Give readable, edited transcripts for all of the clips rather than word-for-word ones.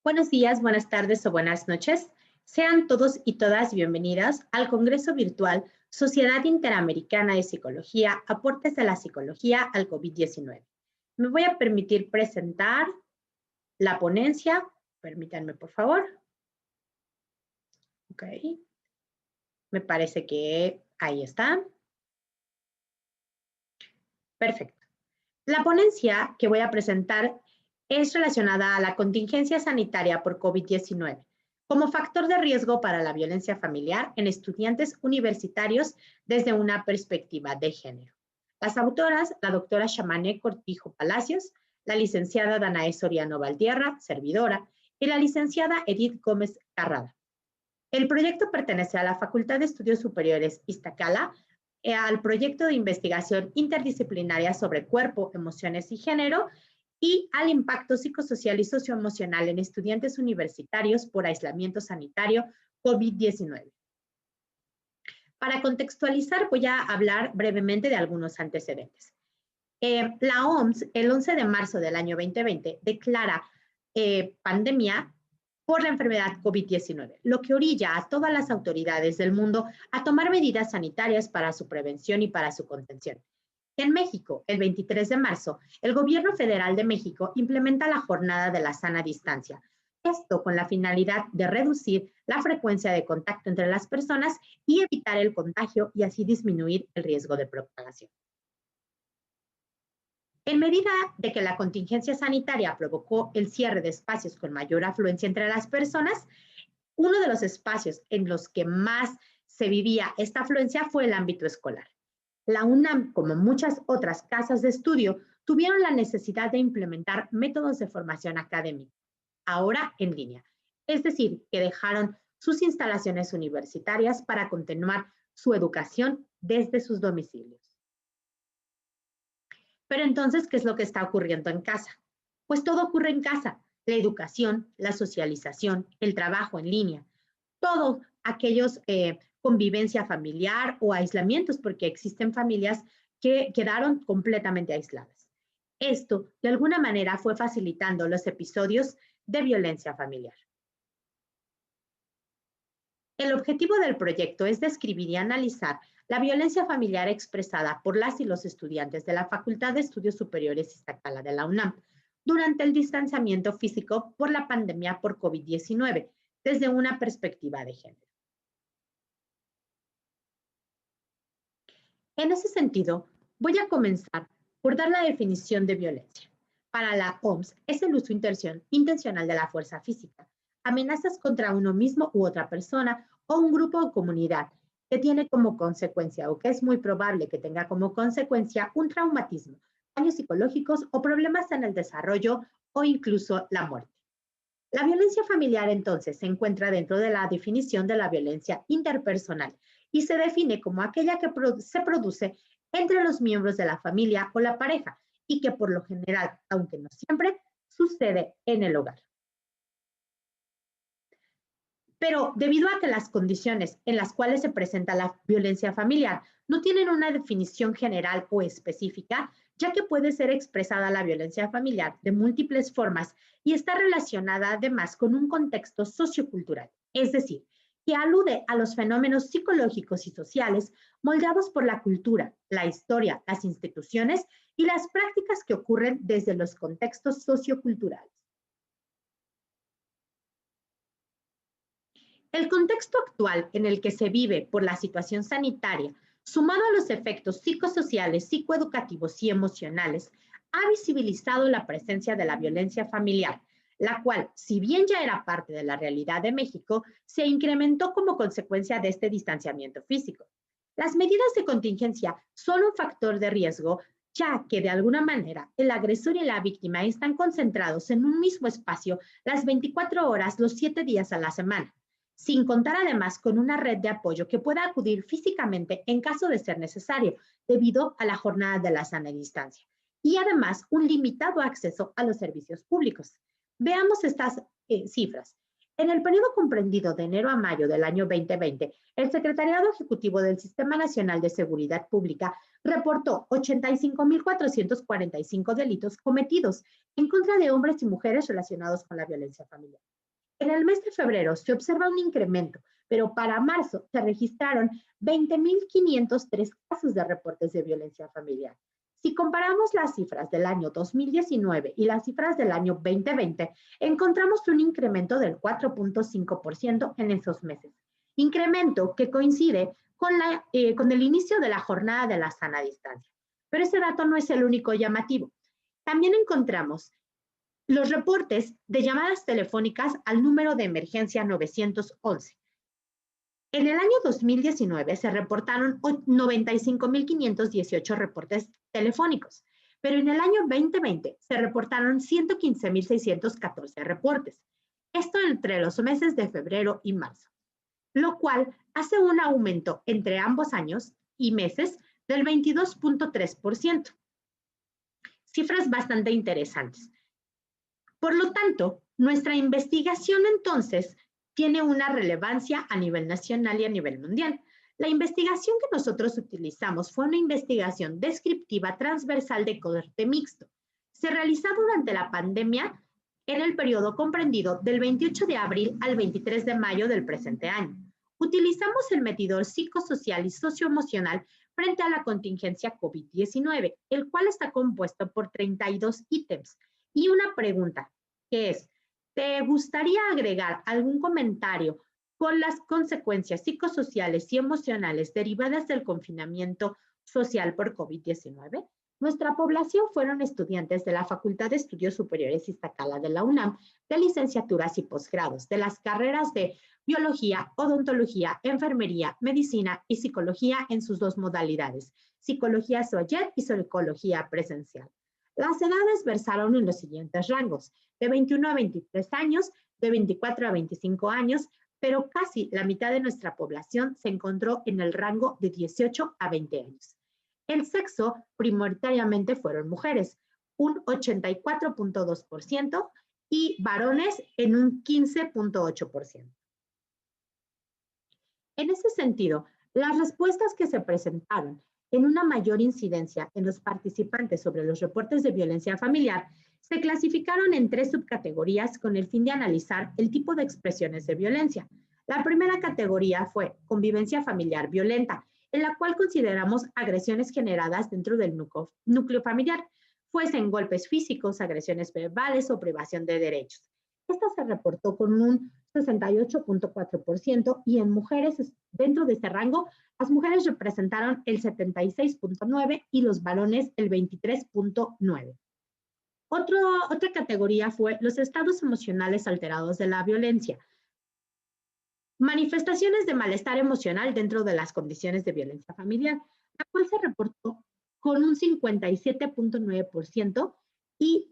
Buenos días, buenas tardes o buenas noches. Sean todos y todas bienvenidas al Congreso Virtual Sociedad Interamericana de Psicología, Aportes de la Psicología al COVID-19. Me voy a permitir presentar la ponencia. Permítanme, por favor. Ok. Me parece que ahí está. Perfecto. La ponencia que voy a presentar es relacionada a la contingencia sanitaria por COVID-19 como factor de riesgo para la violencia familiar en estudiantes universitarios desde una perspectiva de género. Las autoras, la doctora Xamané Cortijo Palacios, la licenciada Danae Soriano Valtierra, servidora, y la licenciada Edith Gómez Carrada. El proyecto pertenece a la Facultad de Estudios Superiores Iztacala, al proyecto de investigación interdisciplinaria sobre cuerpo, emociones y género, y al impacto psicosocial y socioemocional en estudiantes universitarios por aislamiento sanitario COVID-19. Para contextualizar, voy a hablar brevemente de algunos antecedentes. La OMS, el 11 de marzo del año 2020, declara pandemia por la enfermedad COVID-19, lo que orilla a todas las autoridades del mundo a tomar medidas sanitarias para su prevención y para su contención. En México, el 23 de marzo, el Gobierno Federal de México implementa la jornada de la sana distancia. Esto con la finalidad de reducir la frecuencia de contacto entre las personas y evitar el contagio y así disminuir el riesgo de propagación. En medida de que la contingencia sanitaria provocó el cierre de espacios con mayor afluencia entre las personas, uno de los espacios en los que más se vivía esta afluencia fue el ámbito escolar. La UNAM, como muchas otras casas de estudio, tuvieron la necesidad de implementar métodos de formación académica, ahora en línea. Es decir, que dejaron sus instalaciones universitarias para continuar su educación desde sus domicilios. Pero entonces, ¿qué es lo que está ocurriendo en casa? Pues todo ocurre en casa. La educación, la socialización, el trabajo en línea, todo aquellos convivencia familiar o aislamientos, porque existen familias que quedaron completamente aisladas. Esto, de alguna manera, fue facilitando los episodios de violencia familiar. El objetivo del proyecto es describir y analizar la violencia familiar expresada por las y los estudiantes de la Facultad de Estudios Superiores Iztacala de la UNAM durante el distanciamiento físico por la pandemia por COVID-19 desde una perspectiva de género. En ese sentido, voy a comenzar por dar la definición de violencia. Para la OMS, es el uso intencional de la fuerza física, amenazas contra uno mismo u otra persona o un grupo o comunidad que tiene como consecuencia o que es muy probable que tenga como consecuencia un traumatismo, daños psicológicos o problemas en el desarrollo o incluso la muerte. La violencia familiar entonces se encuentra dentro de la definición de la violencia interpersonal y se define como aquella que se produce entre los miembros de la familia o la pareja y que por lo general, aunque no siempre, sucede en el hogar. Pero debido a que las condiciones en las cuales se presenta la violencia familiar no tienen una definición general o específica, ya que puede ser expresada la violencia familiar de múltiples formas y está relacionada además con un contexto sociocultural, es decir, que alude a los fenómenos psicológicos y sociales moldeados por la cultura, la historia, las instituciones y las prácticas que ocurren desde los contextos socioculturales. El contexto actual en el que se vive por la situación sanitaria, sumado a los efectos psicosociales, psicoeducativos y emocionales, ha visibilizado la presencia de la violencia familiar, la cual, si bien ya era parte de la realidad de México, se incrementó como consecuencia de este distanciamiento físico. Las medidas de contingencia son un factor de riesgo, ya que de alguna manera el agresor y la víctima están concentrados en un mismo espacio las 24 horas, los 7 días a la semana, sin contar además con una red de apoyo que pueda acudir físicamente en caso de ser necesario, debido a la jornada de la sana distancia, y además un limitado acceso a los servicios públicos. Veamos estas cifras. En el periodo comprendido de enero a mayo del año 2020, el Secretariado Ejecutivo del Sistema Nacional de Seguridad Pública reportó 85.445 delitos cometidos en contra de hombres y mujeres relacionados con la violencia familiar. En el mes de febrero se observa un incremento, pero para marzo se registraron 20.503 casos de reportes de violencia familiar. Si comparamos las cifras del año 2019 y las cifras del año 2020, encontramos un incremento del 4.5% en esos meses. Incremento que coincide con el inicio de la jornada de la sana distancia. Pero ese dato no es el único llamativo. También encontramos los reportes de llamadas telefónicas al número de emergencia 911. En el año 2019 se reportaron 95.518 reportes telefónicos, pero en el año 2020 se reportaron 115.614 reportes. Esto entre los meses de febrero y marzo, lo cual hace un aumento entre ambos años y meses del 22.3%. Cifras bastante interesantes. Por lo tanto, nuestra investigación entonces tiene una relevancia a nivel nacional y a nivel mundial. La investigación que nosotros utilizamos fue una investigación descriptiva transversal de corte mixto. Se realizó durante la pandemia en el periodo comprendido del 28 de abril al 23 de mayo del presente año. Utilizamos el medidor psicosocial y socioemocional frente a la contingencia COVID-19, el cual está compuesto por 32 ítems y una pregunta, que es: ¿te gustaría agregar algún comentario con las consecuencias psicosociales y emocionales derivadas del confinamiento social por COVID-19? Nuestra población fueron estudiantes de la Facultad de Estudios Superiores Iztacala de la UNAM, de licenciaturas y posgrados, de las carreras de biología, odontología, enfermería, medicina y psicología en sus dos modalidades, psicología SOAYET y psicología presencial. Las edades versaron en los siguientes rangos: de 21 a 23 años, de 24 a 25 años, pero casi la mitad de nuestra población se encontró en el rango de 18 a 20 años. El sexo prioritariamente fueron mujeres, un 84.2%, y varones en un 15.8%. En ese sentido, las respuestas que se presentaron en una mayor incidencia en los participantes sobre los reportes de violencia familiar se clasificaron en 3 subcategorías con el fin de analizar el tipo de expresiones de violencia. La primera categoría fue convivencia familiar violenta, en la cual consideramos agresiones generadas dentro del núcleo familiar, fuesen golpes físicos, agresiones verbales o privación de derechos. Esta se reportó con un 68.4% y en mujeres, dentro de este rango, las mujeres representaron el 76.9% y los varones el 23.9%. Otra categoría fue los estados emocionales alterados de la violencia. Manifestaciones de malestar emocional dentro de las condiciones de violencia familiar, la cual se reportó con un 57.9% y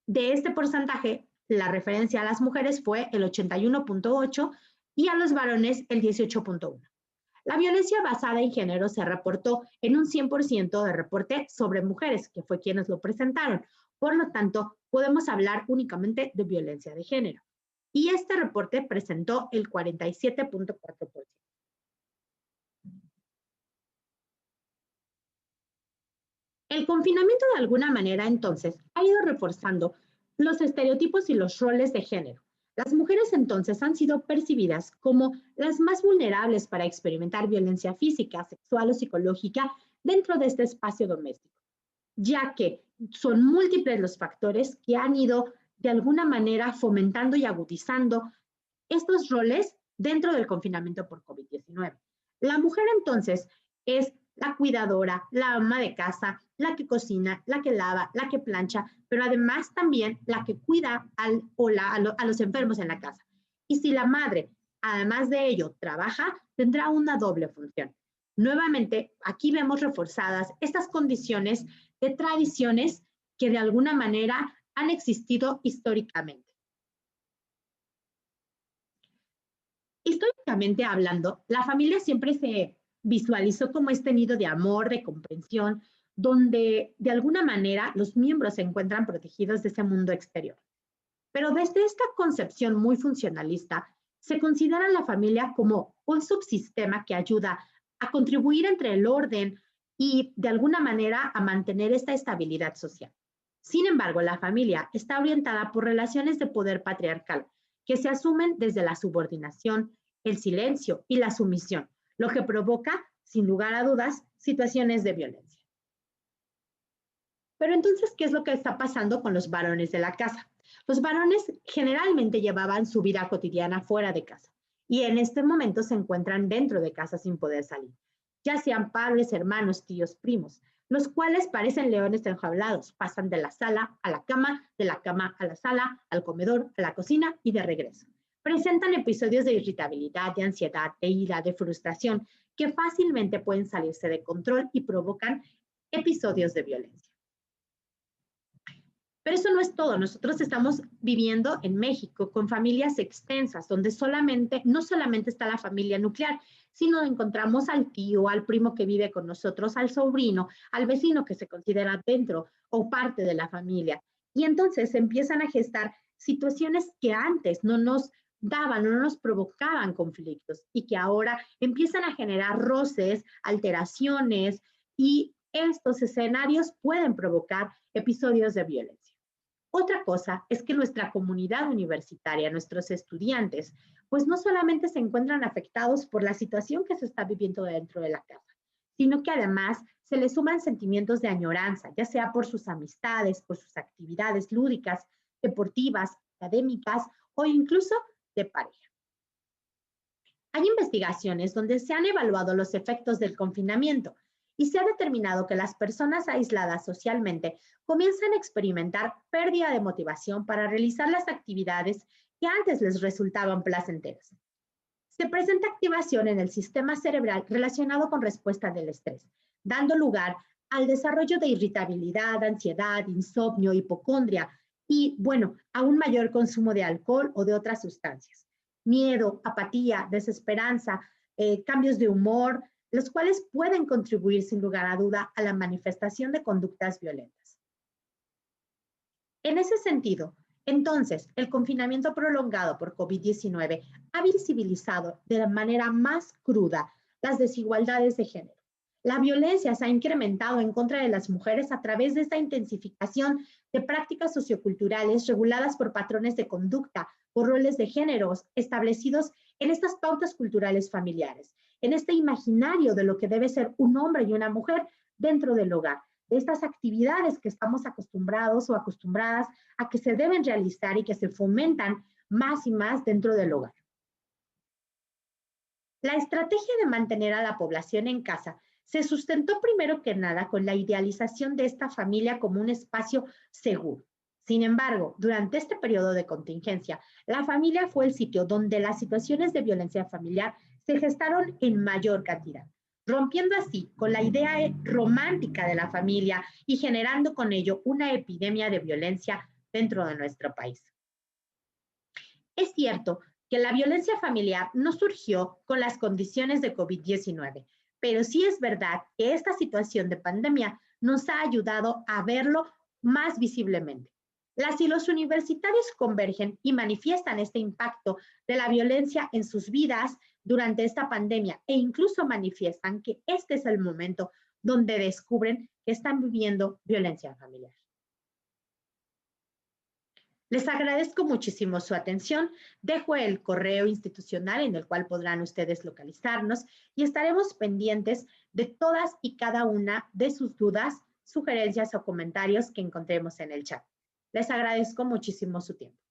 de este porcentaje, la referencia a las mujeres fue el 81.8% y a los varones el 18.1%. La violencia basada en género se reportó en un 100% de reporte sobre mujeres, que fue quienes lo presentaron. Por lo tanto, podemos hablar únicamente de violencia de género. Y este reporte presentó el 47.4%. El confinamiento de alguna manera, entonces, ha ido reforzando los estereotipos y los roles de género. Las mujeres entonces han sido percibidas como las más vulnerables para experimentar violencia física, sexual o psicológica dentro de este espacio doméstico, ya que son múltiples los factores que han ido de alguna manera fomentando y agudizando estos roles dentro del confinamiento por COVID-19. La mujer entonces es la cuidadora, la ama de casa, la que cocina, la que lava, la que plancha, pero además también la que cuida a los enfermos en la casa. Y si la madre, además de ello, trabaja, tendrá una doble función. Nuevamente, aquí vemos reforzadas estas condiciones de tradiciones que de alguna manera han existido históricamente. Históricamente hablando, la familia siempre se visualizó como este nido de amor, de comprensión, donde de alguna manera los miembros se encuentran protegidos de ese mundo exterior. Pero desde esta concepción muy funcionalista, se considera la familia como un subsistema que ayuda a contribuir entre el orden y de alguna manera a mantener esta estabilidad social. Sin embargo, la familia está orientada por relaciones de poder patriarcal que se asumen desde la subordinación, el silencio y la sumisión, lo que provoca, sin lugar a dudas, situaciones de violencia. Pero entonces, ¿qué es lo que está pasando con los varones de la casa? Los varones generalmente llevaban su vida cotidiana fuera de casa y en este momento se encuentran dentro de casa sin poder salir, ya sean padres, hermanos, tíos, primos, los cuales parecen leones enjaulados, pasan de la sala a la cama, de la cama a la sala, al comedor, a la cocina y de regreso. Presentan episodios de irritabilidad, de ansiedad, de ira, de frustración, que fácilmente pueden salirse de control y provocan episodios de violencia. Pero eso no es todo. Nosotros estamos viviendo en México con familias extensas, donde no solamente está la familia nuclear, sino encontramos al tío, al primo que vive con nosotros, al sobrino, al vecino que se considera dentro o parte de la familia. Y entonces se empiezan a gestar situaciones que antes no nos daban, no nos provocaban conflictos y que ahora empiezan a generar roces, alteraciones y estos escenarios pueden provocar episodios de violencia. Otra cosa es que nuestra comunidad universitaria, nuestros estudiantes, pues no solamente se encuentran afectados por la situación que se está viviendo dentro de la casa, sino que además se les suman sentimientos de añoranza, ya sea por sus amistades, por sus actividades lúdicas, deportivas, académicas o incluso de pareja. Hay investigaciones donde se han evaluado los efectos del confinamiento y se ha determinado que las personas aisladas socialmente comienzan a experimentar pérdida de motivación para realizar las actividades que antes les resultaban placenteras. Se presenta activación en el sistema cerebral relacionado con respuesta del estrés, dando lugar al desarrollo de irritabilidad, ansiedad, insomnio, hipocondria y, bueno, a un mayor consumo de alcohol o de otras sustancias. Miedo, apatía, desesperanza, cambios de humor, los cuales pueden contribuir sin lugar a duda a la manifestación de conductas violentas. En ese sentido, entonces, el confinamiento prolongado por COVID-19 ha visibilizado de la manera más cruda las desigualdades de género. La violencia se ha incrementado en contra de las mujeres a través de esta intensificación de prácticas socioculturales reguladas por patrones de conducta, por roles de géneros establecidos en estas pautas culturales familiares, en este imaginario de lo que debe ser un hombre y una mujer dentro del hogar, de estas actividades que estamos acostumbrados o acostumbradas a que se deben realizar y que se fomentan más y más dentro del hogar. La estrategia de mantener a la población en casa se sustentó primero que nada con la idealización de esta familia como un espacio seguro. Sin embargo, durante este periodo de contingencia, la familia fue el sitio donde las situaciones de violencia familiar se gestaron en mayor cantidad, rompiendo así con la idea romántica de la familia y generando con ello una epidemia de violencia dentro de nuestro país. Es cierto que la violencia familiar no surgió con las condiciones de COVID-19, pero sí es verdad que esta situación de pandemia nos ha ayudado a verlo más visiblemente. Las y los universitarios convergen y manifiestan este impacto de la violencia en sus vidas durante esta pandemia e incluso manifiestan que este es el momento donde descubren que están viviendo violencia familiar. Les agradezco muchísimo su atención. Dejo el correo institucional en el cual podrán ustedes localizarnos y estaremos pendientes de todas y cada una de sus dudas, sugerencias o comentarios que encontremos en el chat. Les agradezco muchísimo su tiempo.